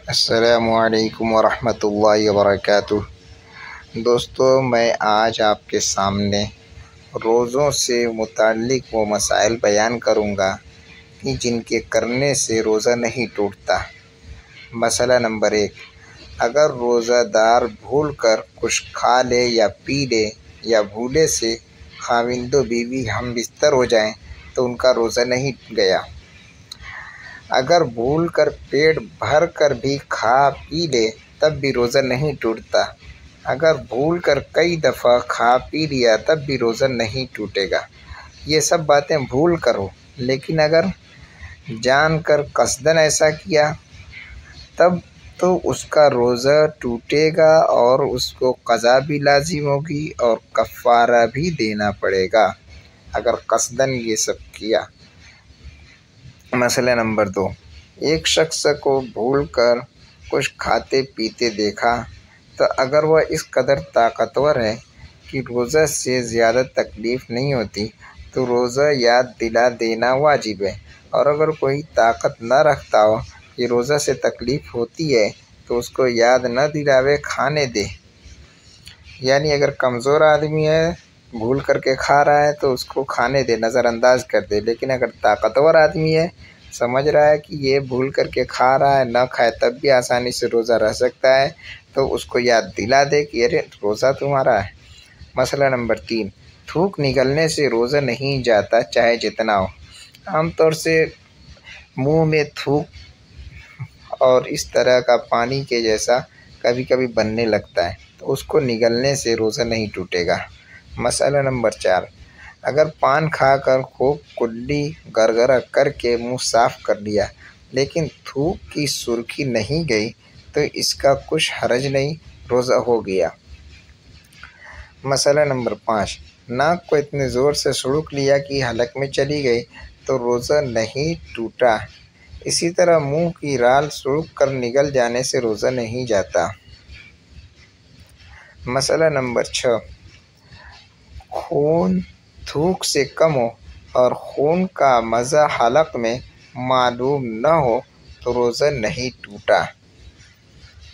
السلام علیکم ورحمۃ اللہ وبرکاتہ۔ دوستو، میں آج آپ کے سامنے روزوں سے متعلق وہ مسائل بیان کروں گا کہ جن کے کرنے سے روزہ نہیں ٹوٹتا۔ مسئلہ نمبر 1، اگر روزہ دار بھول کر کچھ کھا لے یا پی لے یا بھولے سے خاوند و بیوی ہم بستر ہو جائیں تو ان کا روزہ نہیں گیا۔ اگر بھول کر پیٹ بھر کر بھی کھا پی لے تب بھی روزہ نہیں ٹوٹتا۔ اگر بھول کر کئی دفعہ کھا پی لیا تب بھی روزہ نہیں ٹوٹے گا۔ یہ سب باتیں بھول کر ہو، لیکن اگر جان کر قصداً ایسا کیا تب تو اس کا روزہ ٹوٹے گا اور اس کو قضا بھی لازم ہوگی اور کفارہ بھی دینا پڑے گا اگر قصداً یہ سب کیا۔ مسئلہ نمبر 2، ایک شخص کو بھول کر کچھ کھاتے پیتے دیکھا تو اگر وہ اس قدر طاقتور ہے کہ روزہ سے زیادہ تکلیف نہیں ہوتی تو روزہ یاد دلا دینا واجب ہے، اور اگر کوئی طاقت نہ رکھتا ہو کہ روزہ سے تکلیف ہوتی ہے تو اس کو یاد نہ دلاوے، کھانے دے۔ یعنی اگر کمزور آدمی ہے، بھول کر کے کھا رہا ہے تو اس کو کھانے دے، نظر انداز کر دے۔ لیکن اگر طاقتور آدمی ہے، سمجھ رہا ہے کہ یہ بھول کر کے کھا رہا ہے، نہ کھائے تب بھی آسانی سے روزہ رہ سکتا ہے، تو اس کو یاد دلا دے کہ ارے روزہ تمہارا ہے۔ مسئلہ نمبر 3، تھوک نکلنے سے روزہ نہیں جاتا چاہے جتنا ہو۔ عام طور سے منہ میں تھوک اور اس طرح کا پانی کے جیسا کبھی کبھی بننے لگتا ہے تو اس کو نگلنے سے روزہ نہیں ٹوٹے گا۔ مسئلہ نمبر 4، اگر پان کھا کر خوب کلی گرگرہ کر کے منہ صاف کر لیا لیکن تھوک کی سرخی نہیں گئی تو اس کا کچھ حرج نہیں، روزہ ہو گیا۔ مسئلہ نمبر 5، ناک کو اتنے زور سے سڑک لیا کہ حلق میں چلی گئی تو روزہ نہیں ٹوٹا۔ اسی طرح منہ کی رال سڑک کر نگل جانے سے روزہ نہیں جاتا۔ مسئلہ نمبر 6، خون تھوک سے کم ہو اور خون کا مزہ حلق میں معلوم نہ ہو تو روزہ نہیں ٹوٹا۔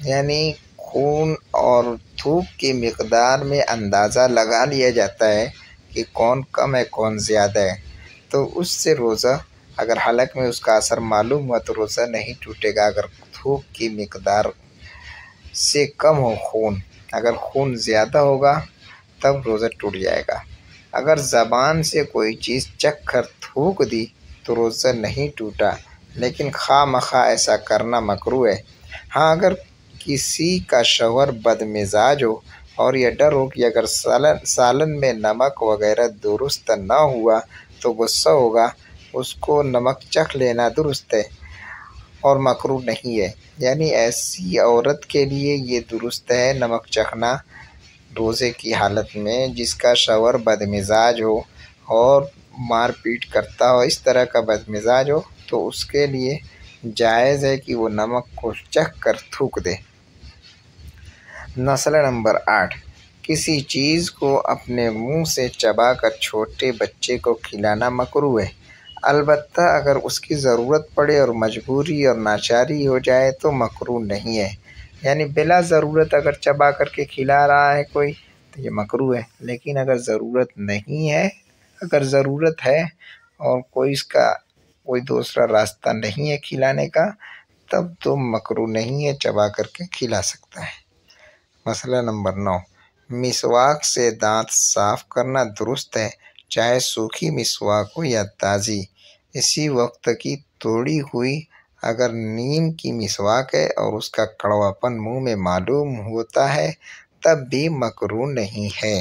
یعنی خون اور تھوک کی مقدار میں اندازہ لگا لیا جاتا ہے کہ کون کم ہے کون زیادہ ہے، تو اس سے روزہ اگر حلق میں اس کا اثر معلوم ہوا تو روزہ نہیں ٹوٹے گا۔ اگر تھوک کی مقدار سے کم ہو خون، اگر خون زیادہ ہوگا تب روزہ ٹوٹ جائے گا۔ اگر زبان سے کوئی چیز چکھ کر تھوک دی تو روزہ نہیں ٹوٹا، لیکن خواہ مخواہ ایسا کرنا مکروہ ہے۔ ہاں، اگر کسی کا شوہر بد مزاج ہو اور یہ ڈر ہو کہ اگر سالن میں نمک وغیرہ درست نہ ہوا تو غصہ ہوگا، اس کو نمک چکھ لینا درست ہے اور مکروہ نہیں ہے۔ یعنی ایسی عورت کے لیے یہ درست ہے نمک چکھنا روزے کی حالت میں جس کا شوہر بد مزاج ہو اور مار پیٹ کرتا ہو، اس طرح کا بد مزاج ہو تو اس کے لیے جائز ہے کہ وہ نمک کو چکھ کر تھوک دے۔ مسئلہ نمبر 8، کسی چیز کو اپنے منہ سے چبا کر چھوٹے بچے کو کھلانا مکروہ ہے، البتہ اگر اس کی ضرورت پڑے اور مجبوری اور ناچاری ہو جائے تو مکروہ نہیں ہے۔ یعنی بلا ضرورت اگر چبا کر کے کھلا رہا ہے کوئی تو یہ مکروہ ہے، لیکن اگر ضرورت نہیں ہے، اگر ضرورت ہے اور کوئی دوسرا راستہ نہیں ہے کھلانے کا تب تو مکروہ نہیں ہے، چبا کر کے کھلا سکتا ہے۔ مسئلہ نمبر 9، مسواک سے دانت صاف کرنا درست ہے، چاہے سوکھی مسواک ہو یا تازی۔ اسی وقت کی توڑی ہوئی اگر نیم کی مسواک ہے اور اس کا کڑواپن منہ میں معلوم ہوتا ہے تب بھی مکروہ نہیں ہے۔